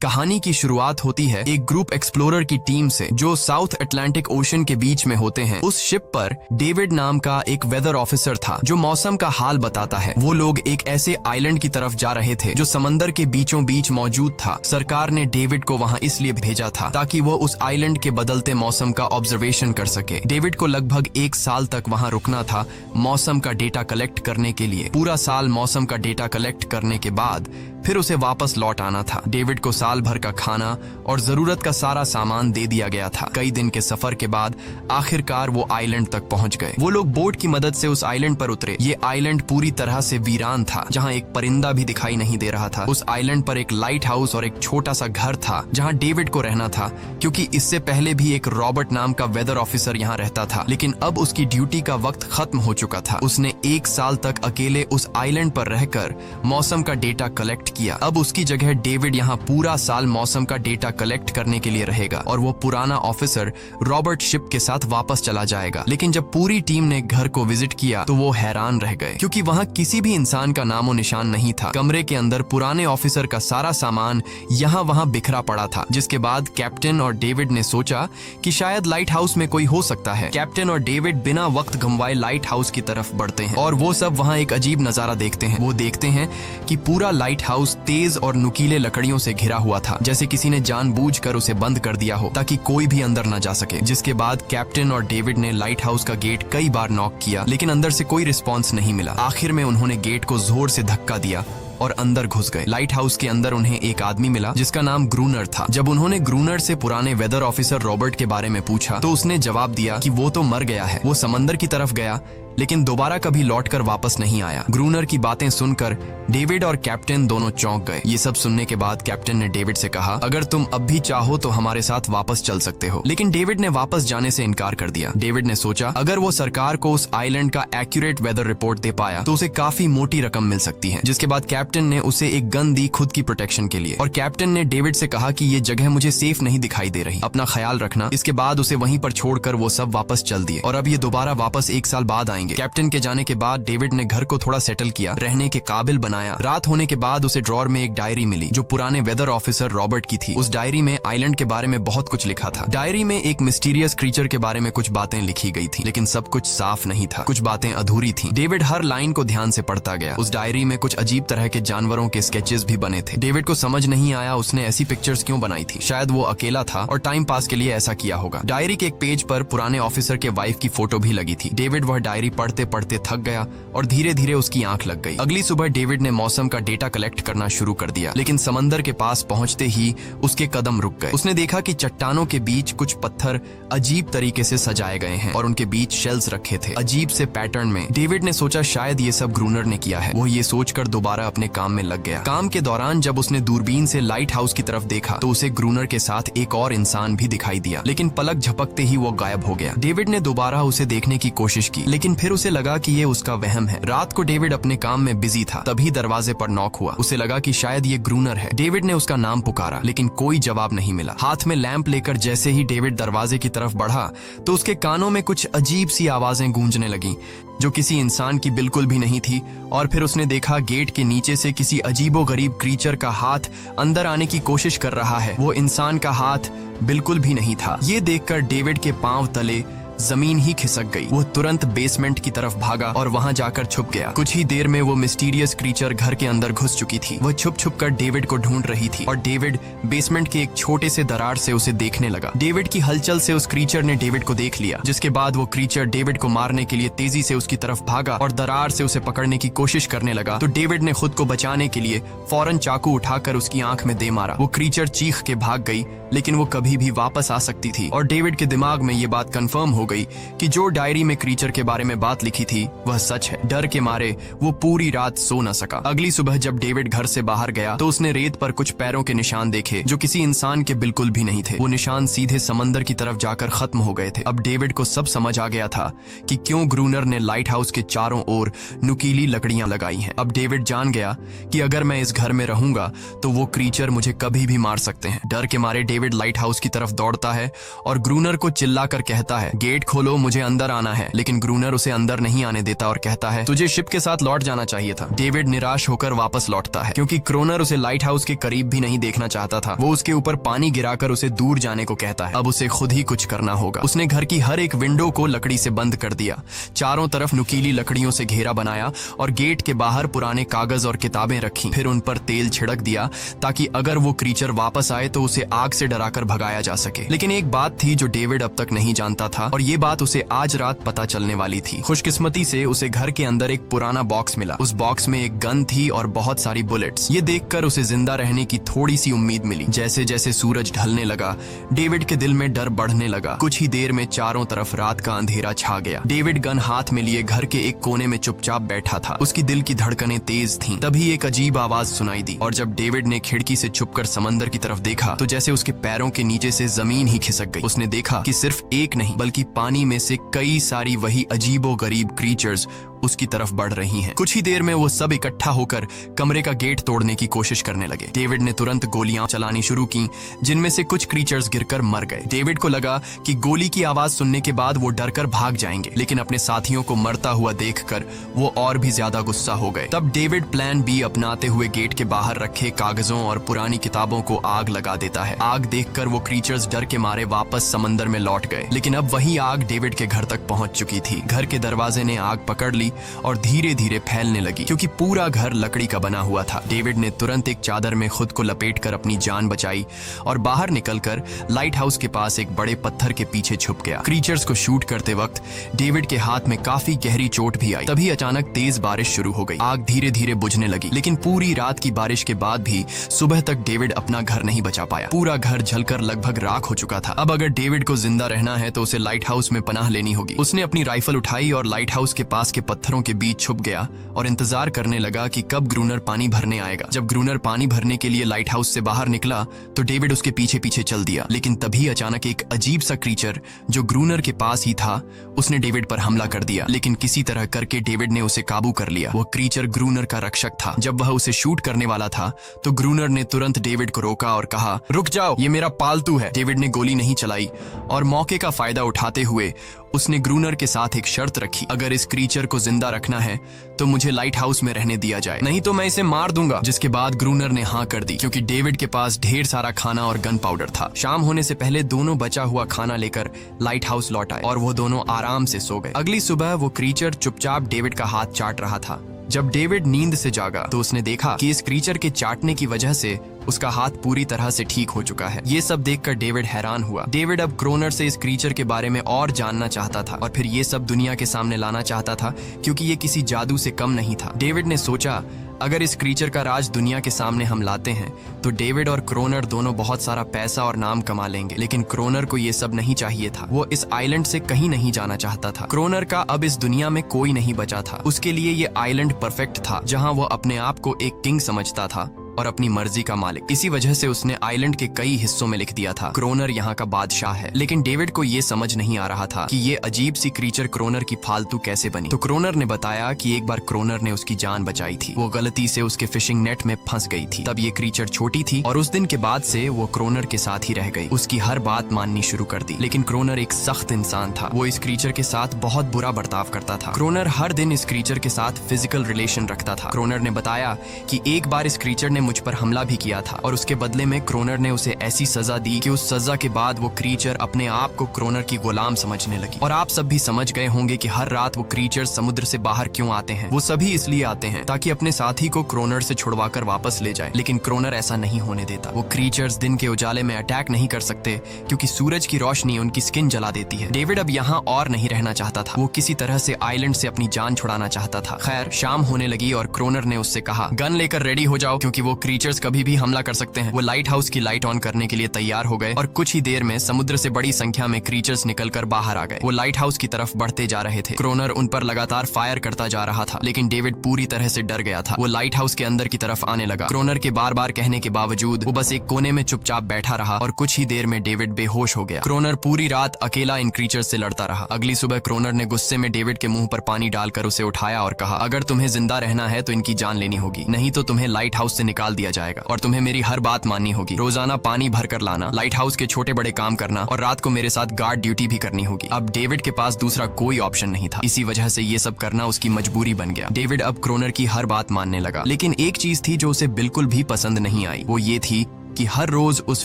कहानी की शुरुआत होती है एक ग्रुप एक्सप्लोरर की टीम से जो साउथ अटलांटिक ओशन के बीच में होते हैं। उस शिप पर डेविड नाम का एक वेदर ऑफिसर था जो मौसम का हाल बताता है। वो लोग एक ऐसे आइलैंड की तरफ जा रहे थे जो समंदर के बीचों बीच मौजूद था। सरकार ने डेविड को वहां इसलिए भेजा था ताकि वो उस आइलैंड के बदलते मौसम का ऑब्जर्वेशन कर सके। डेविड को लगभग 1 साल तक वहां रुकना था मौसम का डेटा कलेक्ट करने के लिए। पूरा साल मौसम का डेटा कलेक्ट करने के बाद फिर उसे वापस लौट आना था। डेविड को साल भर का खाना और जरूरत का सारा सामान दे दिया गया था। कई दिन के सफर के बाद आखिरकार वो आइलैंड तक पहुंच गए। वो लोग बोट की मदद से उस आइलैंड पर उतरे। ये आइलैंड पूरी तरह से वीरान था, जहां एक परिंदा भी दिखाई नहीं दे रहा था। उस आइलैंड पर एक लाइट हाउस और एक छोटा सा घर था जहां डेविड को रहना था, क्योंकि इससे पहले भी एक रॉबर्ट नाम का वेदर ऑफिसर यहाँ रहता था, लेकिन अब उसकी ड्यूटी का वक्त खत्म हो चुका था। उसने 1 साल तक अकेले उस आइलैंड पर रहकर मौसम का डेटा कलेक्ट किया। अब उसकी जगह डेविड यहाँ पूरा साल मौसम का डेटा कलेक्ट करने के लिए रहेगा और वो पुराना ऑफिसर रॉबर्ट शिप के साथ वापस चला जाएगा। लेकिन जब पूरी टीम ने घर को विजिट किया तो वो हैरान रह गए, क्योंकि वहाँ किसी भी इंसान का नामो निशान नहीं था। कमरे के अंदर पुराने ऑफिसर का सारा सामान यहाँ वहाँ बिखरा पड़ा था। जिसके बाद कैप्टन और डेविड ने सोचा कि शायद लाइट हाउस में कोई हो सकता है। कैप्टन और डेविड बिना वक्त गंवाए लाइट हाउस की तरफ बढ़ते हैं और वो सब वहाँ एक अजीब नजारा देखते हैं। वो देखते हैं कि पूरा लाइट हाउस तेज और नुकीले लकड़ियों से घिरा हुआ था, जैसे किसी ने जानबूझकर उसे बंद कर दिया हो ताकि कोई भी अंदर न जा सके। जिसके बाद कैप्टन और डेविड ने लाइट हाउस का गेट कई बार नॉक किया, लेकिन अंदर से कोई रिस्पॉन्स नहीं मिला। आखिर में उन्होंने गेट को जोर से धक्का दिया और अंदर घुस गए। लाइट हाउस के अंदर उन्हें एक आदमी मिला जिसका नाम ग्रूनर था। जब उन्होंने ग्रूनर से पुराने वेदर ऑफिसर रॉबर्ट के बारे में पूछा तो उसने जवाब दिया कि वो तो मर गया है। वो समंदर की तरफ गया लेकिन दोबारा कभी लौटकर वापस नहीं आया। ग्रूनर की बातें सुनकर डेविड और कैप्टन दोनों चौंक गए। ये सब सुनने के बाद कैप्टन ने डेविड से कहा, अगर तुम अब भी चाहो तो हमारे साथ वापस चल सकते हो। लेकिन डेविड ने वापस जाने से इनकार कर दिया। डेविड ने सोचा अगर वो सरकार को उस आइलैंड का एक्यूरेट वेदर रिपोर्ट दे पाया तो उसे काफी मोटी रकम मिल सकती है। जिसके बाद कैप्टन ने उसे एक गन दी खुद की प्रोटेक्शन के लिए, और कैप्टन ने डेविड से कहा कि ये जगह मुझे सेफ नहीं दिखाई दे रही, अपना ख्याल रखना। इसके बाद उसे वहीं पर छोड़कर वो सब वापस चल दिए और अब ये दोबारा वापस 1 साल बाद आएंगे। कैप्टन के जाने के बाद डेविड ने घर को थोड़ा सेटल किया, रहने के काबिल बनाया। रात होने के बाद उसे ड्रॉर में एक डायरी मिली जो पुराने वेदर ऑफिसर रॉबर्ट की थी। उस डायरी में आइलैंड के बारे में बहुत कुछ लिखा था। डायरी में एक मिस्टीरियस क्रीचर के बारे में कुछ बातें लिखी गई थी, लेकिन सब कुछ साफ नहीं था, कुछ बातें अधूरी थी। डेविड हर लाइन को ध्यान से पढ़ता गया। उस डायरी में कुछ अजीब तरह के जानवरों के स्केचेस भी बने थे। डेविड को समझ नहीं आया उसने ऐसी पिक्चर्स क्यों बनाई थी। शायद वो अकेला था और टाइम पास के लिए ऐसा किया होगा। डायरी के एक पेज पर पुराने ऑफिसर के वाइफ की फोटो भी लगी थी। डेविड वह डायरी पढ़ते पढ़ते थक गया और धीरे धीरे उसकी आंख लग गई। अगली सुबह डेविड ने मौसम का डेटा कलेक्ट करना शुरू कर दिया, लेकिन समंदर के पास पहुंचते ही उसके कदम रुक गए। उसने देखा कि चट्टानों के बीच कुछ पत्थर अजीब तरीके से सजाए गए हैं और उनके बीच शेल्स रखे थे अजीब से पैटर्न में। डेविड ने सोचा शायद ये सब ग्रूनर ने किया है। वो ये सोचकर दोबारा अपने काम में लग गया। काम के दौरान जब उसने दूरबीन से लाइट हाउस की तरफ देखा तो उसे ग्रूनर के साथ एक और इंसान भी दिखाई दिया, लेकिन पलक झपकते ही वो गायब हो गया। डेविड ने दोबारा उसे देखने की कोशिश की, लेकिन फिर उसे लगा कि ये उसका वहम है। रात को डेविड अपने काम में बिजी था, तभी दरवाजे पर नॉक हुआ। उसे लगा कि शायद ये ग्रूनर है। डेविड ने उसका नाम पुकारा, लेकिन कोई जवाब नहीं मिला। हाथ में लैंप लेकर जैसे ही डेविड दरवाजे की तरफ बढ़ा तो उसके कानों में कुछ अजीब सी आवाजें गूंजने लगीं जो किसी इंसान की बिल्कुल भी नहीं थी। और फिर उसने देखा गेट के नीचे से किसी अजीबोगरीब क्रीचर का हाथ अंदर आने की कोशिश कर रहा है। वो इंसान का हाथ बिल्कुल भी नहीं था। ये देखकर डेविड के पांव तले जमीन ही खिसक गई। वो तुरंत बेसमेंट की तरफ भागा और वहां जाकर छुप गया। कुछ ही देर में वो मिस्टीरियस क्रीचर घर के अंदर घुस चुकी थी। वो छुप छुप कर डेविड को ढूंढ रही थी और डेविड बेसमेंट के एक छोटे से दरार से उसे देखने लगा। डेविड की हलचल से उस क्रीचर ने डेविड को देख लिया, जिसके बाद वो क्रीचर डेविड को मारने के लिए तेजी से उसकी तरफ भागा और दरार से उसे पकड़ने की कोशिश करने लगा। तो डेविड ने खुद को बचाने के लिए फौरन चाकू उठाकर उसकी आंख में दे मारा। वो क्रीचर चीख के भाग गई, लेकिन वो कभी भी वापस आ सकती थी। और डेविड के दिमाग में ये बात कंफर्म हो गई कि जो डायरी में क्रीचर के बारे में बात लिखी थी वह सच है। डर के मारे वो पूरी रात सो न सका। अगली सुबह जब डेविड घर से बाहर गया तो उसने रेत पर कुछ पैरों के निशान देखे जो किसी इंसान के बिल्कुल भी नहीं थे। वो निशान सीधे समंदर की तरफ जाकर खत्म हो गए थे। अब डेविड को सब समझ आ गया था कि क्यों ग्रूनर ने लाइट हाउस के चारों ओर नुकीली लकड़ियां लगाई हैं। अब डेविड जान गया कि अगर मैं इस घर में रहूंगा तो वो क्रीचर मुझे कभी भी मार सकते हैं। डर के मारे डेविड लाइट हाउस की तरफ दौड़ता है और ग्रूनर को चिल्लाकर कहता है, गेट गेट खोलो, मुझे अंदर आना है। लेकिन ग्रूनर उसे अंदर नहीं आने देता और कहता है तुझे शिप के साथ लौट जाना चाहिए था। डेविड निराश होकर वापस लौटता है क्योंकि क्रोनर उसे लाइट हाउस के करीब भी नहीं देखना चाहता था। वो उसके ऊपर पानी गिराकर उसे दूर जाने को कहता है। अब उसे खुद ही कुछ करना होगा। उसने घर की हर एक विंडो को लकड़ी से बंद कर दिया, चारों तरफ नुकीली लकड़ियों से घेरा बनाया और गेट के बाहर पुराने कागज और किताबें रखी। फिर उन पर तेल छिड़क दिया ताकि अगर वो क्रीचर वापस आए तो उसे आग से डराकर भगाया जा सके। लेकिन एक बात थी जो डेविड अब तक नहीं जानता था और ये बात उसे आज रात पता चलने वाली थी। खुशकिस्मती से उसे घर के अंदर एक पुराना बॉक्स मिला। उस बॉक्स में एक गन थी और बहुत सारी बुलेट्स। ये देखकर उसे जिंदा रहने की थोड़ी सी उम्मीद मिली। जैसे जैसे सूरज ढलने लगा, डेविड के दिल में डर बढ़ने लगा। कुछ ही देर में चारों तरफ रात का अंधेरा छा गया। डेविड गन हाथ में लिए घर के एक कोने में चुपचाप बैठा था। उसकी दिल की धड़कनें तेज थीं। तभी एक अजीब आवाज सुनाई दी और जब डेविड ने खिड़की से छुपकर समंदर की तरफ देखा तो जैसे उसके पैरों के नीचे से जमीन ही खिसक गई। उसने देखा कि सिर्फ एक नहीं बल्कि पानी में से कई सारी वही अजीबोगरीब क्रीचर्स उसकी तरफ बढ़ रही हैं। कुछ ही देर में वो सब इकट्ठा होकर कमरे का गेट तोड़ने की कोशिश करने लगे। डेविड ने तुरंत गोलियां चलानी शुरू की, जिनमें से कुछ क्रीचर्स गिरकर मर गए। डेविड को लगा कि गोली की आवाज सुनने के बाद वो डरकर भाग जाएंगे, लेकिन अपने साथियों को मरता हुआ देखकर वो और भी ज्यादा गुस्सा हो गए। तब डेविड प्लान बी अपनाते हुए गेट के बाहर रखे कागजों और पुरानी किताबों को आग लगा देता है। आग देखकर वो क्रीचर्स डर के मारे वापस समंदर में लौट गए, लेकिन अब वही आग डेविड के घर तक पहुंच चुकी थी। घर के दरवाजे ने आग पकड़ ली और धीरे धीरे फैलने लगी क्योंकि पूरा घर लकड़ी का बना हुआ था। डेविड ने तुरंत एक चादर में खुद को लपेटकर अपनी जान बचाई और बाहर निकलकर लाइट हाउस के पास एक बड़े पत्थर के पीछे छुप गया। क्रीचर्स को शूट करते वक्त डेविड के हाथ में काफी गहरी चोट भी आई। तभी अचानक तेज बारिश शुरू हो गई। आग धीरे धीरे बुझने लगी, लेकिन पूरी रात की बारिश के बाद भी सुबह तक डेविड अपना घर नहीं बचा पाया। पूरा घर जलकर लगभग राख हो चुका था। अब अगर डेविड को जिंदा रहना है तो उसे लाइट हाउस में पनाह लेनी होगी। उसने अपनी राइफल उठाई और लाइट हाउस के पास के पत्थरों के बीच छुप गया और इंतजार करने लगा कि कब ग्रूनर पानी भरने आएगा। जब ग्रूनर पानी भरने के लिए लाइट हाउस से बाहर निकला तो डेविड उसके पीछे पीछे चल दिया, लेकिन तभी अचानक एक अजीब सा क्रीचर जो ग्रूनर के पास ही था उसने डेविड पर हमला कर दिया। लेकिन किसी तरह करके डेविड ने उसे काबू कर लिया। वह क्रीचर ग्रूनर का रक्षक था। जब वह उसे शूट करने वाला था तो ग्रूनर ने तुरंत डेविड को रोका और कहा, रुक जाओ, ये मेरा पालतू है। डेविड ने गोली नहीं चलाई और मौके का फायदा उठाते हुए उसने ग्रूनर के साथ एक शर्त रखी, अगर इस क्रीचर को जिंदा रखना है तो मुझे लाइट हाउस में रहने दिया जाए, नहीं तो मैं इसे मार दूंगा। जिसके बाद ग्रूनर ने हाँ कर दी क्योंकि डेविड के पास ढेर सारा खाना और गन पाउडर था। शाम होने से पहले दोनों बचा हुआ खाना लेकर लाइट हाउस लौट आए और वो दोनों आराम से सो गए। अगली सुबह वो क्रीचर चुपचाप डेविड का हाथ चाट रहा था। जब डेविड नींद से जागा तो उसने देखा कि इस क्रीचर के चाटने की वजह से उसका हाथ पूरी तरह से ठीक हो चुका है। ये सब देखकर डेविड हैरान हुआ। डेविड अब क्रोनर से इस क्रीचर के बारे में और जानना चाहता था और फिर ये सब दुनिया के सामने लाना चाहता था क्योंकि ये किसी जादू से कम नहीं था। डेविड ने सोचा, अगर इस क्रीचर का राज दुनिया के सामने हम लाते हैं तो डेविड और क्रोनर दोनों बहुत सारा पैसा और नाम कमा लेंगे। लेकिन क्रोनर को ये सब नहीं चाहिए था। वो इस आइलैंड से कहीं नहीं जाना चाहता था। क्रोनर का अब इस दुनिया में कोई नहीं बचा था। उसके लिए ये आइलैंड परफेक्ट था जहां वो अपने आप को एक किंग समझता था और अपनी मर्जी का मालिक। इसी वजह से उसने आइलैंड के कई हिस्सों में लिख दिया था, क्रोनर यहाँ का बादशाह है। लेकिन डेविड को ये समझ नहीं आ रहा था कि ये अजीब सी क्रीचर क्रोनर की फालतू कैसे बनी। तो क्रोनर ने बताया कि एक बार क्रोनर ने उसकी जान बचाई थी। वो गलती से उसके फिशिंग नेट में फंस गई थी। तब ये क्रीचर छोटी थी और उस दिन के बाद से वो क्रोनर के साथ ही रह गई। उसकी हर बात माननी शुरू कर दी। लेकिन क्रोनर एक सख्त इंसान था। वो इस क्रीचर के साथ बहुत बुरा बर्ताव करता था। क्रोनर हर दिन इस क्रीचर के साथ फिजिकल रिलेशन रखता था। क्रोनर ने बताया कि एक बार इस क्रीचर ने मुझ पर हमला भी किया था और उसके बदले में क्रोनर ने उसे ऐसी सजा दी कि उस सजा के बाद वो क्रीचर अपने आप को क्रोनर की गुलाम समझने लगी। और आप सब भी समझ गए होंगे कि हर रात वो क्रीचर समुद्र से बाहर क्यों आते हैं। वो सभी इसलिए आते हैं ताकि अपने साथी को क्रोनर से छुड़वाकर वापस ले जाए। लेकिन क्रोनर ऐसा नहीं होने देता। वो क्रीचर्स दिन के उजाले में अटैक नहीं कर सकते क्योंकि सूरज की रोशनी उनकी स्किन जला देती है। डेविड अब यहाँ और नहीं रहना चाहता था। वो किसी तरह से आइलैंड से अपनी जान छुड़ाना चाहता था। खैर, शाम होने लगी और क्रोनर ने उससे कहा, गन लेकर रेडी हो जाओ क्योंकि वो क्रीचर्स कभी भी हमला कर सकते हैं। वो लाइट हाउस की लाइट ऑन करने के लिए तैयार हो गए और कुछ ही देर में समुद्र से बड़ी संख्या में क्रीचर्स निकलकर बाहर आ गए। वो लाइट हाउस की तरफ बढ़ते जा रहे थे। क्रोनर उन पर लगातार फायर करता जा रहा था, लेकिन डेविड पूरी तरह से डर गया था। वो लाइट हाउस के अंदर की तरफ आने लगा। क्रोनर के बार बार कहने के बावजूद वो बस एक कोने में चुपचाप बैठा रहा और कुछ ही देर में डेविड बेहोश हो गया। क्रोनर पूरी रात अकेला इन क्रीचर्स से लड़ता रहा। अगली सुबह क्रोनर ने गुस्से में डेविड के मुंह पर पानी डालकर उसे उठाया और कहा, अगर तुम्हें जिंदा रहना है तो इनकी जान लेनी होगी, नहीं तो तुम्हें लाइट हाउस से निकाल निकाल दिया जाएगा और तुम्हें मेरी हर बात माननी होगी। रोजाना पानी भर कर लाना, लाइट हाउस के छोटे बड़े काम करना और रात को मेरे साथ गार्ड ड्यूटी भी करनी होगी। अब डेविड के पास दूसरा कोई ऑप्शन नहीं था। इसी वजह से ये सब करना उसकी मजबूरी बन गया। डेविड अब क्रोनर की हर बात मानने लगा, लेकिन एक चीज थी जो उसे बिल्कुल भी पसंद नहीं आई। वो ये थी कि हर रोज उस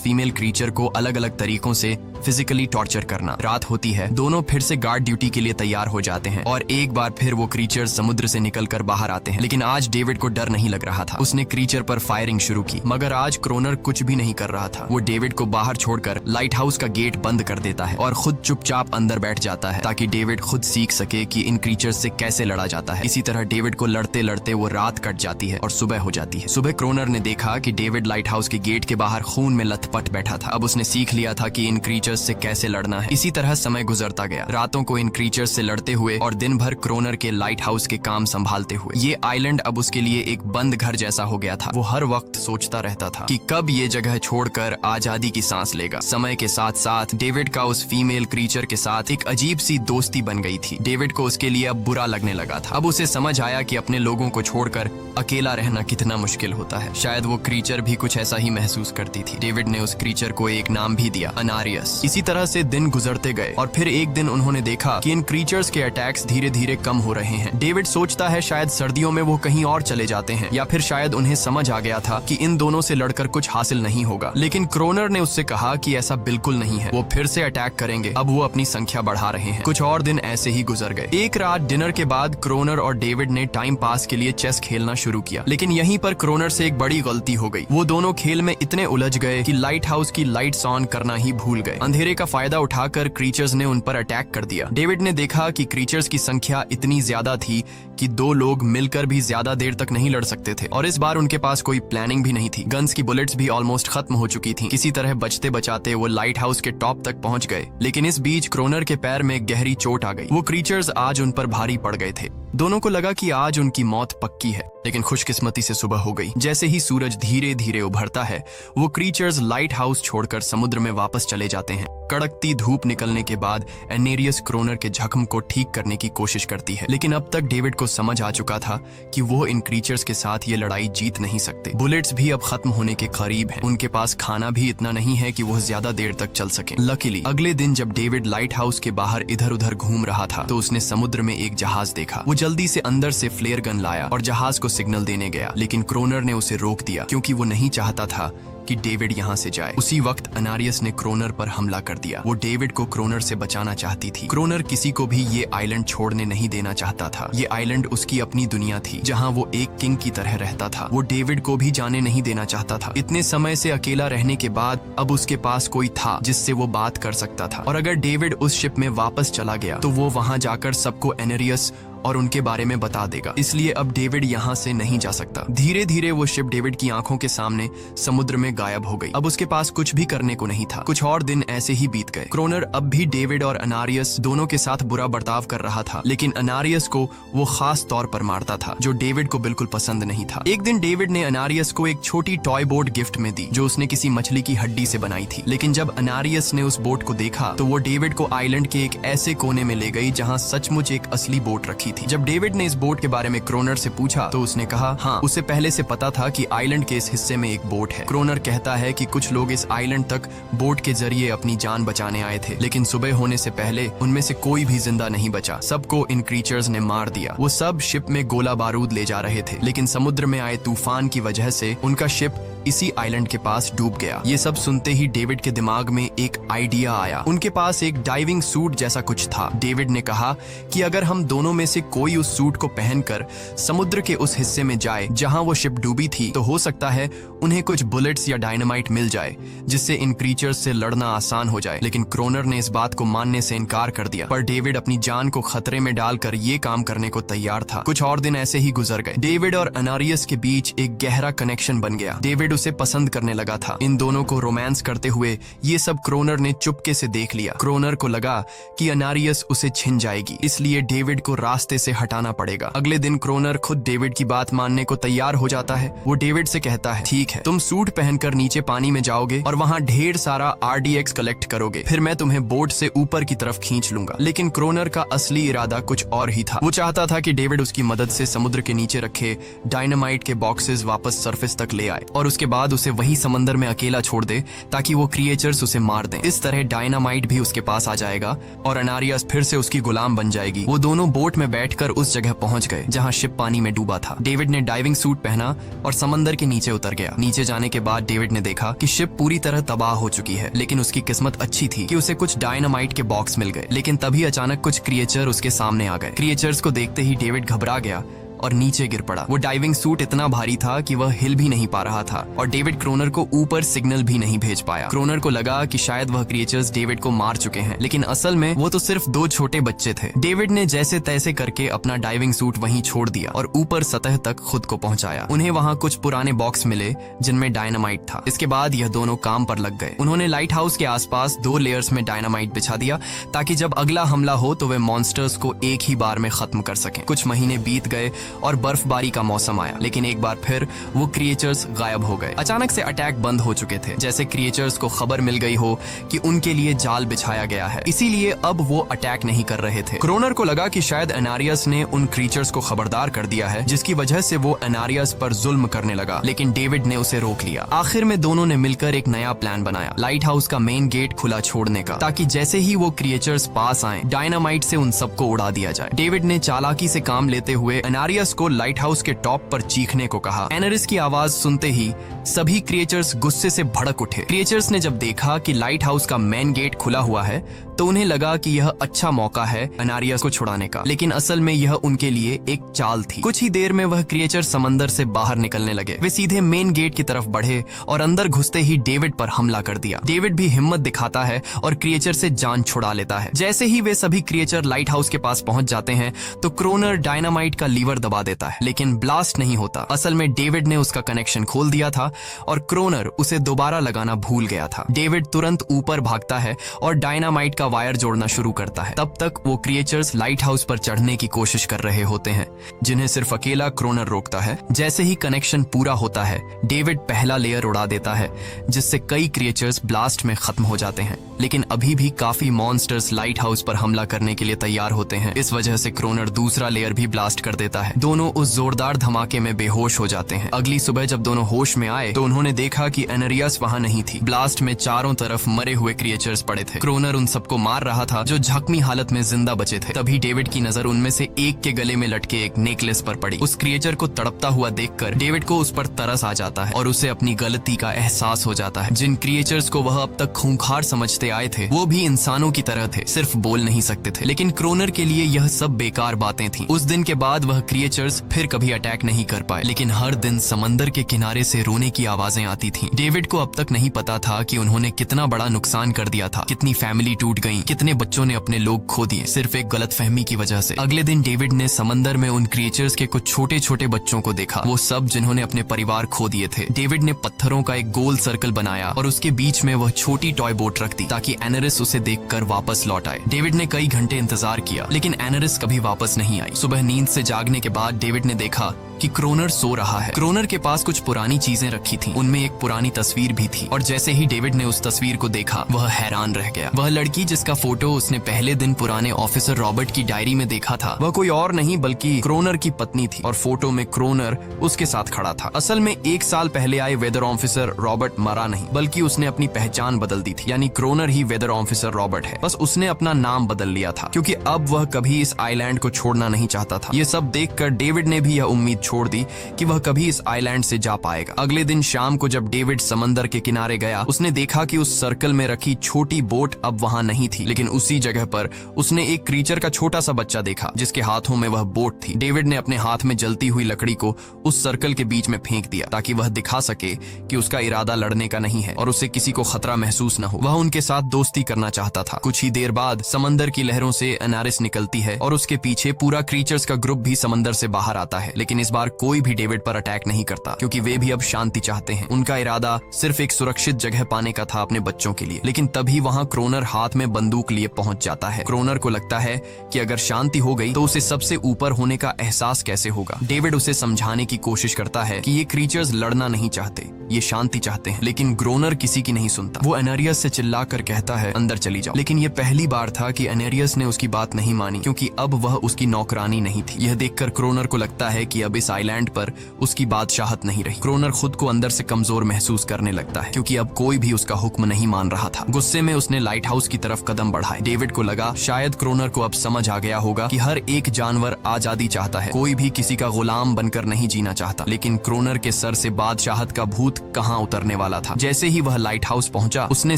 फीमेल क्रीचर को अलग अलग तरीकों से फिजिकली टॉर्चर करना। रात होती है, दोनों फिर से गार्ड ड्यूटी के लिए तैयार हो जाते हैं और एक बार फिर वो क्रीचर समुद्र से निकलकर बाहर आते हैं। लेकिन आज डेविड को डर नहीं लग रहा था। उसने क्रीचर पर फायरिंग शुरू की, मगर आज क्रोनर कुछ भी नहीं कर रहा था। वो डेविड को बाहर छोड़कर लाइट हाउस का गेट बंद कर देता है और खुद चुपचाप अंदर बैठ जाता है ताकि डेविड खुद सीख सके कि इन क्रीचर से कैसे लड़ा जाता है। इसी तरह डेविड को लड़ते लड़ते वो रात कट जाती है और सुबह हो जाती है। सुबह क्रोनर ने देखा कि डेविड लाइट हाउस के गेट के बाहर खून में लथपथ बैठा था। अब उसने सीख लिया था कि इन क्रीचर्स से कैसे लड़ना है। इसी तरह समय गुजरता गया, रातों को इन क्रीचर्स से लड़ते हुए और दिन भर क्रोनर के लाइट हाउस के काम संभालते हुए। ये आइलैंड अब उसके लिए एक बंद घर जैसा हो गया था। वो हर वक्त सोचता रहता था कि कब ये जगह छोड़कर आजादी की सांस लेगा। समय के साथ साथ डेविड का उस फीमेल क्रीचर के साथ एक अजीब सी दोस्ती बन गई थी। डेविड को उसके लिए अब बुरा लगने लगा था। अब उसे समझ आया कि अपने लोगों को छोड़कर अकेला रहना कितना मुश्किल होता है। शायद वो क्रीचर भी कुछ ऐसा ही महसूस करती थी। डेविड ने उस क्रीचर को एक नाम भी दिया, अनारियस। इसी तरह से दिन गुजरते गए और फिर एक दिन उन्होंने देखा कि इन क्रीचर्स के अटैक्स धीरे धीरे कम हो रहे हैं। डेविड सोचता है शायद सर्दियों में वो कहीं और चले जाते हैं या फिर शायद उन्हें समझ आ गया था कि इन दोनों से लड़कर कुछ हासिल नहीं होगा। लेकिन क्रोनर ने उससे कहा कि ऐसा बिल्कुल नहीं है, वो फिर से अटैक करेंगे। अब वो अपनी संख्या बढ़ा रहे हैं। कुछ और दिन ऐसे ही गुजर गए। एक रात डिनर के बाद क्रोनर और डेविड ने टाइम पास के लिए चेस खेलना शुरू किया, लेकिन यहीं पर क्रोनर से एक बड़ी गलती हो गई। वो दोनों खेल में इतने उलझ गए कि लाइट हाउस की लाइट्स ऑन करना ही भूल गए। अंधेरे का फायदा उठाकर क्रीचर्स ने उन पर अटैक कर दिया। डेविड ने देखा कि क्रीचर्स की संख्या इतनी ज्यादा थी कि दो लोग मिलकर भी ज्यादा देर तक नहीं लड़ सकते थे और इस बार उनके पास कोई प्लानिंग भी नहीं थी। गन्स की बुलेट्स भी ऑलमोस्ट खत्म हो चुकी थी। किसी तरह बचते बचाते वो लाइट हाउस के टॉप तक पहुंच गए, लेकिन इस बीच क्रोनर के पैर में गहरी चोट आ गई। वो क्रीचर्स आज उन पर भारी पड़ गए थे। दोनों को लगा कि आज उनकी मौत पक्की है, लेकिन खुशकिस्मती से सुबह हो गई। जैसे ही सूरज धीरे धीरे उभरता है, वो क्रीचर्स लाइट हाउस छोड़कर समुद्र में वापस चले जाते हैं। कड़कती धूप निकलने के बाद एनेरियस क्रोनर के जख्म को ठीक करने की कोशिश करती है, लेकिन अब तक डेविड को समझ आ चुका था कि वो इन क्रीचर्स के साथ ये लड़ाई जीत नहीं सकते। बुलेट्स भी अब खत्म होने के करीब हैं। उनके पास खाना भी इतना नहीं है कि वो ज्यादा देर तक चल सके। लकीली अगले दिन जब डेविड लाइट हाउस के बाहर इधर उधर घूम रहा था तो उसने समुद्र में एक जहाज देखा। वो जल्दी से अंदर से फ्लेयर गन लाया और जहाज को सिग्नल देने गया, लेकिन क्रोनर ने उसे रोक दिया क्योंकि वो नहीं चाहता था कि डेविड यहाँ से जाए। उसी वक्त अनारियस ने क्रोनर पर हमला कर दिया। वो डेविड को क्रोनर से बचाना चाहती थी। क्रोनर किसी को भी ये आइलैंड छोड़ने नहीं देना चाहता था। ये आइलैंड उसकी अपनी दुनिया थी जहाँ वो एक किंग की तरह रहता था। वो डेविड को भी जाने नहीं देना चाहता था। इतने समय से अकेला रहने के बाद अब उसके पास कोई था जिससे वो बात कर सकता था, और अगर डेविड उस शिप में वापस चला गया तो वो वहाँ जाकर सबको एनेरियस और उनके बारे में बता देगा। इसलिए अब डेविड यहाँ से नहीं जा सकता। धीरे धीरे वो शिप डेविड की आंखों के सामने समुद्र में गायब हो गई। अब उसके पास कुछ भी करने को नहीं था। कुछ और दिन ऐसे ही बीत गए। क्रोनर अब भी डेविड और अनारियस दोनों के साथ बुरा बर्ताव कर रहा था, लेकिन अनारियस को वो खास तौर पर मारता था, जो डेविड को बिल्कुल पसंद नहीं था। एक दिन डेविड ने अनारियस को एक छोटी टॉय बोट गिफ्ट में दी जो उसने किसी मछली की हड्डी से बनाई थी। लेकिन जब अनारियस ने उस बोट को देखा तो वो डेविड को आइलैंड के एक ऐसे कोने में ले गई जहाँ सचमुच एक असली बोट रखी थी। जब डेविड ने इस बोट के बारे में क्रोनर से पूछा तो उसने कहा हाँ, उसे पहले से पता था कि आइलैंड के इस हिस्से में एक बोट है। क्रोनर कहता है कि कुछ लोग इस आइलैंड तक बोट के जरिए अपनी जान बचाने आए थे, लेकिन सुबह होने से पहले उनमें से कोई भी जिंदा नहीं बचा। सबको इन क्रीचर्स ने मार दिया। वो सब शिप में गोला बारूद ले जा रहे थे, लेकिन समुद्र में आए तूफान की वजह से उनका शिप इसी आइलैंड के पास डूब गया। ये सब सुनते ही डेविड के दिमाग में एक आइडिया आया। उनके पास एक डाइविंग सूट जैसा कुछ था। डेविड ने कहा कि अगर हम दोनों में से कोई उस सूट को पहनकर समुद्र के उस हिस्से में जाए जहां वो शिप डूबी थी, तो हो सकता है उन्हें कुछ बुलेट्स या डायनामाइट मिल जाए जिससे इन क्रीचर्स से लड़ना आसान हो जाए। लेकिन क्रोनर ने इस बात को मानने से इनकार कर दिया, पर डेविड अपनी जान को खतरे में डालकर ये काम करने को तैयार था। कुछ और दिन ऐसे ही गुजर गए। डेविड और अनारियस के बीच एक गहरा कनेक्शन बन गया। डेविड उसे पसंद करने लगा था। इन दोनों को रोमांस करते हुए ये सब क्रोनर ने चुपके से देख लिया। क्रोनर को लगा कि अनारियस उसे छिन जाएगी, इसलिए डेविड को रास्ते रास्ते से हटाना पड़ेगा। अगले दिन क्रोनर खुद डेविड की बात मानने को तैयार हो जाता है। वो डेविड से कहता है, ठीक है, तुम सूट पहनकर नीचे पानी में जाओगे और वहाँ ढेर सारा RDX कलेक्ट करोगे, फिर मैं तुम्हें बोट से ऊपर की तरफ खींच लूंगा। लेकिन क्रोनर का असली इरादा कुछ और ही था। वो चाहता था कि डेविड उसकी मदद से समुद्र के नीचे रखे डायनामाइट के बॉक्सेस वापस सरफेस तक ले आए और उसके बाद उसे वही समंदर में अकेला छोड़ दे ताकि वो क्रिएचर्स उसे मार दें। इस तरह डायनामाइट भी उसके पास आ जाएगा और अनारियस फिर से उसकी गुलाम बन जाएगी। वो दोनों बोट में बैठकर उस जगह पहुंच गए जहां शिप पानी में डूबा था। डेविड ने डाइविंग सूट पहना और समंदर के नीचे उतर गया। नीचे जाने के बाद डेविड ने देखा कि शिप पूरी तरह तबाह हो चुकी है, लेकिन उसकी किस्मत अच्छी थी कि उसे कुछ डायनामाइट के बॉक्स मिल गए। लेकिन तभी अचानक कुछ क्रिएचर उसके सामने आ गए। क्रिएचर्स को देखते ही डेविड घबरा गया और नीचे गिर पड़ा। वो डाइविंग सूट इतना भारी था कि वह हिल भी नहीं पा रहा था और डेविड क्रोनर को ऊपर सिग्नल भी नहीं भेज पाया। क्रोनर को लगा कि शायद वह क्रिएचर्स डेविड को मार चुके हैं, लेकिन असल में वो तो सिर्फ 2 छोटे बच्चे थे। डेविड ने जैसे तैसे करके अपना डाइविंग सूट वहीं छोड़ दिया और ऊपर सतह तक खुद को पहुंचाया। उन्हें वहां कुछ पुराने बॉक्स मिले जिनमें डायनामाइट था। इसके बाद यह दोनों काम पर लग गए। उन्होंने लाइट हाउस के आसपास 2 लेयर्स में डायनामाइट बिछा दिया ताकि जब अगला हमला हो तो वे मॉन्स्टर्स को एक ही बार में खत्म कर सकें। कुछ महीने बीत गए और बर्फबारी का मौसम आया, लेकिन एक बार फिर वो क्रिएचर्स गायब हो गए। अचानक से अटैक बंद हो चुके थे, जैसे क्रिएचर्स को खबर मिल गई हो कि उनके लिए जाल बिछाया गया है, इसीलिए अब वो अटैक नहीं कर रहे थे। क्रोनर को लगा कि शायद एनारियस ने उन क्रिएचर्स को खबरदार कर दिया है, जिसकी वजह से वो एनारियस पर जुल्म करने लगा, लेकिन डेविड ने उसे रोक लिया। आखिर में दोनों ने मिलकर एक नया प्लान बनाया, लाइट हाउस का मेन गेट खुला छोड़ने का, ताकि जैसे ही वो क्रिएचर्स पास आए डायनामाइट से उन सबको उड़ा दिया जाए। डेविड ने चालाकी से काम लेते हुए एनारियस को लाइट हाउस के टॉप पर चीखने को कहा। एनरिस की आवाज सुनते ही सभी क्रिएचर्स गुस्से से भड़क उठे। क्रिएचर्स ने जब देखा कि लाइट हाउस का मेन गेट खुला हुआ है तो उन्हें लगा कि यह अच्छा मौका है एनारियस को छुड़ाने का, लेकिन असल में यह उनके लिए एक चाल थी। कुछ ही देर में वह क्रिएचर समंदर से बाहर निकलने लगे। वे सीधे मेन गेट की तरफ बढ़े और अंदर घुसते ही डेविड पर हमला कर दिया। डेविड भी हिम्मत दिखाता है और क्रिएचर से जान छुड़ा लेता है। जैसे ही वे सभी क्रिएचर लाइट हाउस के पास पहुंच जाते हैं तो क्रोनर डायनामाइट का लीवर दबा देता है, लेकिन ब्लास्ट नहीं होता। असल में डेविड ने उसका कनेक्शन खोल दिया था और क्रोनर उसे दोबारा लगाना भूल गया था। डेविड तुरंत ऊपर भागता है और डायनामाइट का वायर जोड़ना शुरू करता है। तब तक वो क्रिएचर्स लाइट हाउस पर चढ़ने की कोशिश कर रहे होते हैं, जिन्हें सिर्फ अकेला क्रोनर रोकता है। जैसे ही कनेक्शन पूरा होता है डेविड पहला लेयर उड़ा देता है, जिससे कई क्रिएचर्स ब्लास्ट में खत्म हो जाते हैं, लेकिन अभी भी काफी मॉन्स्टर्स लाइट हाउस पर हमला करने के लिए तैयार होते हैं। इस वजह से क्रोनर दूसरा लेयर भी ब्लास्ट कर देता है। दोनों उस जोरदार धमाके में बेहोश हो जाते हैं। अगली सुबह जब दोनों होश में आए तो उन्होंने देखा कि एनरियस वहां नहीं थी। ब्लास्ट में चारों तरफ मरे हुए क्रिएचर्स पड़े थे। क्रोनर उन सबको मार रहा था जो जख्मी हालत में जिंदा बचे थे। तभी डेविड की नजर उनमें से एक के गले में लटके एक नेकलेस पर पड़ी। उस क्रिएचर को तड़पता हुआ देखकर डेविड को उस पर तरस आ जाता है और उसे अपनी गलती का एहसास हो जाता है। जिन क्रिएचर्स को वह अब तक खूंखार समझते आए थे वो भी इंसानों की तरह थे, सिर्फ बोल नहीं सकते थे। लेकिन क्रोनर के लिए यह सब बेकार बातें थीं। उस दिन के बाद वह क्रिएचर्स फिर कभी अटैक नहीं कर पाए, लेकिन हर दिन समंदर के किनारे से रोने की आवाजें आती थीं। डेविड को अब तक नहीं पता था कि उन्होंने कितना बड़ा नुकसान कर दिया था, कितनी फैमिली टूट गई, कितने बच्चों ने अपने लोग खो दिए, सिर्फ एक गलतफहमी की वजह से। अगले दिन डेविड ने समंदर में उन क्रिएचर्स के कुछ छोटे छोटे बच्चों को देखा, वो सब जिन्होंने अपने परिवार खो दिए थे। डेविड ने पत्थरों का एक गोल सर्कल बनाया और उसके बीच में वह छोटी टॉय बोट रख दी ताकि एनरिस उसे देखकर वापस लौट आए। डेविड ने कई घंटे इंतजार किया, लेकिन एनरिस कभी वापस नहीं आई। सुबह नींद से जागने के बाद डेविड ने देखा कि क्रोनर सो रहा है। क्रोनर के पास कुछ पुरानी चीजें रखी थीं, उनमें एक पुरानी तस्वीर भी थी और जैसे ही डेविड ने उस तस्वीर को देखा वह हैरान रह गया। वह लड़की जिसका फोटो उसने पहले दिन पुराने ऑफिसर रॉबर्ट की डायरी में देखा था वह कोई और नहीं बल्कि क्रोनर की पत्नी थी और फोटो में क्रोनर उसके साथ खड़ा था। असल में 1 साल पहले आए वेदर ऑफिसर रॉबर्ट मरा नहीं, बल्कि उसने अपनी पहचान बदल दी थी, यानी क्रोनर ही वेदर ऑफिसर रॉबर्ट है, बस उसने अपना नाम बदल लिया था क्योंकि अब वह कभी इस आइलैंड को छोड़ना नहीं चाहता था। ये सब देखकर डेविड ने भी यह उम्मीद छोड़ दी कि वह कभी इस आइलैंड से जा पाएगा। अगले दिन शाम को जब डेविड समंदर के किनारे गया उसने देखा कि उस सर्कल में रखी छोटी बोट अब वहां नहीं थी, लेकिन उसी जगह पर उसने एक क्रीचर का छोटा सा बच्चा देखा जिसके हाथों में वह बोट थी। डेविड ने अपने हाथ में जलती हुई लकड़ी को उस सर्कल के बीच में फेंक दिया ताकि वह दिखा सके कि उसका इरादा लड़ने का नहीं है और उसे किसी को खतरा महसूस न हो। वह उनके साथ दोस्ती करना चाहता था। कुछ ही देर बाद समंदर की लहरों से एनारिस निकलती है और उसके पीछे पूरा क्रीचर्स का ग्रुप भी समंदर से बाहर आता है, लेकिन इस बार कोई भी डेविड पर अटैक नहीं करता क्योंकि वे भी अब शांति चाहते हैं। उनका इरादा सिर्फ एक सुरक्षित जगह पाने का था अपने बच्चों के लिए। लेकिन तभी वहां क्रोनर हाथ में बंदूक लिए पहुंच जाता है। क्रोनर को लगता है कि अगर शांति हो गई तो उसे सबसे ऊपर होने का एहसास कैसे होगा। डेविड उसे समझाने की कोशिश करता है कि ये क्रीचर्स लड़ना नहीं चाहते, ये शांति चाहते हैं, लेकिन ग्रोनर किसी की नहीं सुनता। वो एनेरियस से चिल्लाकर कहता है अंदर चली जाओ, लेकिन ये पहली बार था कि एनेरियस ने उसकी बात नहीं मानी, क्योंकि अब वह उसकी नौकरानी नहीं थी। यह देखकर क्रोनर को लगता है कि अब इस आइलैंड पर उसकी बादशाहत नहीं रही। क्रोनर खुद को अंदर से कमजोर महसूस करने लगता है, क्योंकि अब कोई भी उसका हुक्म नहीं मान रहा था। गुस्से में उसने लाइट हाउस की तरफ कदम बढ़ाए। डेविड को लगा शायद क्रोनर को अब समझ आ गया होगा कि हर एक जानवर आजादी चाहता है, कोई भी किसी का गुलाम बनकर नहीं जीना चाहता। लेकिन क्रोनर के सर से बादशाहत का भूत कहां उतरने वाला था। जैसे ही वह लाइट हाउस पहुंचा, उसने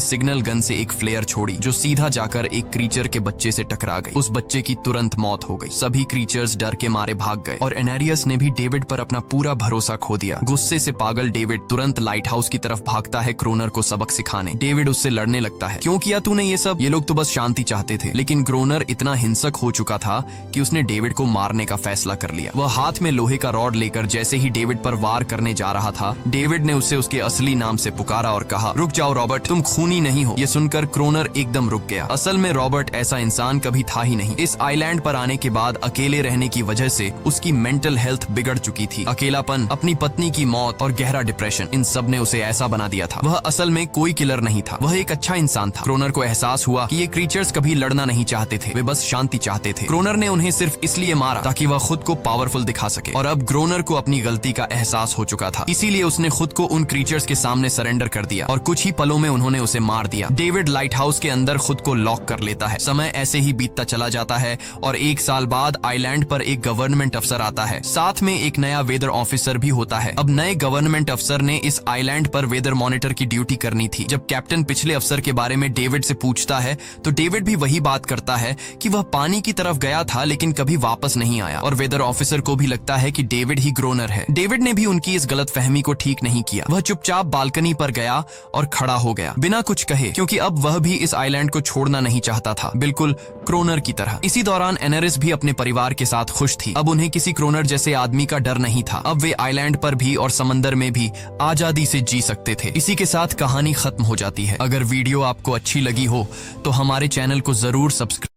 सिग्नल गन से एक फ्लेयर छोड़ी जो सीधा जाकर एक क्रीचर के बच्चे से टकरा गई। उस बच्चे की तुरंत मौत हो गई। सभी क्रीचर्स डर के मारे भाग गए और एनेरियस ने भी डेविड पर अपना पूरा भरोसा खो दिया। गुस्से से पागल डेविड तुरंत लाइट हाउस की तरफ भागता है क्रोनर को सबक सिखाने। डेविड उससे लड़ने लगता है, क्यों किया तूने ये सब? ये लोग तो बस शांति चाहते थे। लेकिन क्रोनर इतना हिंसक हो चुका था कि उसने डेविड को मारने का फैसला कर लिया। वह हाथ में लोहे का रॉड लेकर जैसे ही डेविड पर वार करने जा रहा था, डेविड ने उसे उसके असली नाम से पुकारा और कहा, रुक जाओ रॉबर्ट, तुम खूनी नहीं हो। ये सुनकर क्रोनर एकदम रुक गया। असल में रॉबर्ट ऐसा इंसान कभी था ही नहीं। इस आइलैंड पर आने के बाद अकेले रहने की वजह से उसकी मेंटल हेल्थ बिगड़ चुकी थी। अकेलापन, अपनी पत्नी की मौत और गहरा डिप्रेशन, इन सब ने उसे ऐसा बना दिया था। वह असल में कोई किलर नहीं था, वह एक अच्छा इंसान था। क्रोनर को एहसास हुआ कि ये क्रीचर्स कभी लड़ना नहीं चाहते थे, वे बस शांति चाहते थे। क्रोनर ने उन्हें सिर्फ इसलिए मारा ताकि वह खुद को पावरफुल दिखा सके, और अब क्रोनर को अपनी गलती का एहसास हो चुका था। इसीलिए उसने खुद को उन क्रीचर्स के सामने सरेंडर कर दिया और कुछ ही पलों में उन्होंने उसे मार दिया। डेविड लाइट हाउस के अंदर खुद को लॉक कर लेता है। समय ऐसे ही बीतता चला जाता है और 1 साल बाद आइलैंड पर एक गवर्नमेंट अफसर आता है, साथ में एक नया वेदर ऑफिसर भी होता है। अब नए गवर्नमेंट अफसर ने इस आइलैंड पर वेदर मॉनिटर की ड्यूटी करनी थी। जब कैप्टन पिछले अफसर के बारे में डेविड से पूछता है तो डेविड भी वही बात करता है कि वह पानी की तरफ गया था लेकिन कभी वापस नहीं आया, और वेदर ऑफिसर को भी लगता है कि डेविड ही ग्रोनर है। डेविड ने भी उनकी इस गलतफहमी को ठीक नहीं किया। वह चुपचाप बालकनी पर गया और खड़ा हो गया बिना कुछ कहे, क्योंकि अब वह भी इस आइलैंड को छोड़ना नहीं चाहता था, बिल्कुल क्रोनर की तरह। इसी दौरान एनेरिस भी अपने परिवार के साथ खुश थी। अब उन्हें किसी क्रोनर जैसे आदमी का डर नहीं था। अब वे आइलैंड पर भी और समंदर में भी आजादी से जी सकते थे। इसी के साथ कहानी खत्म हो जाती है। अगर वीडियो आपको अच्छी लगी हो तो हमारे चैनल को जरूर सब्सक्राइब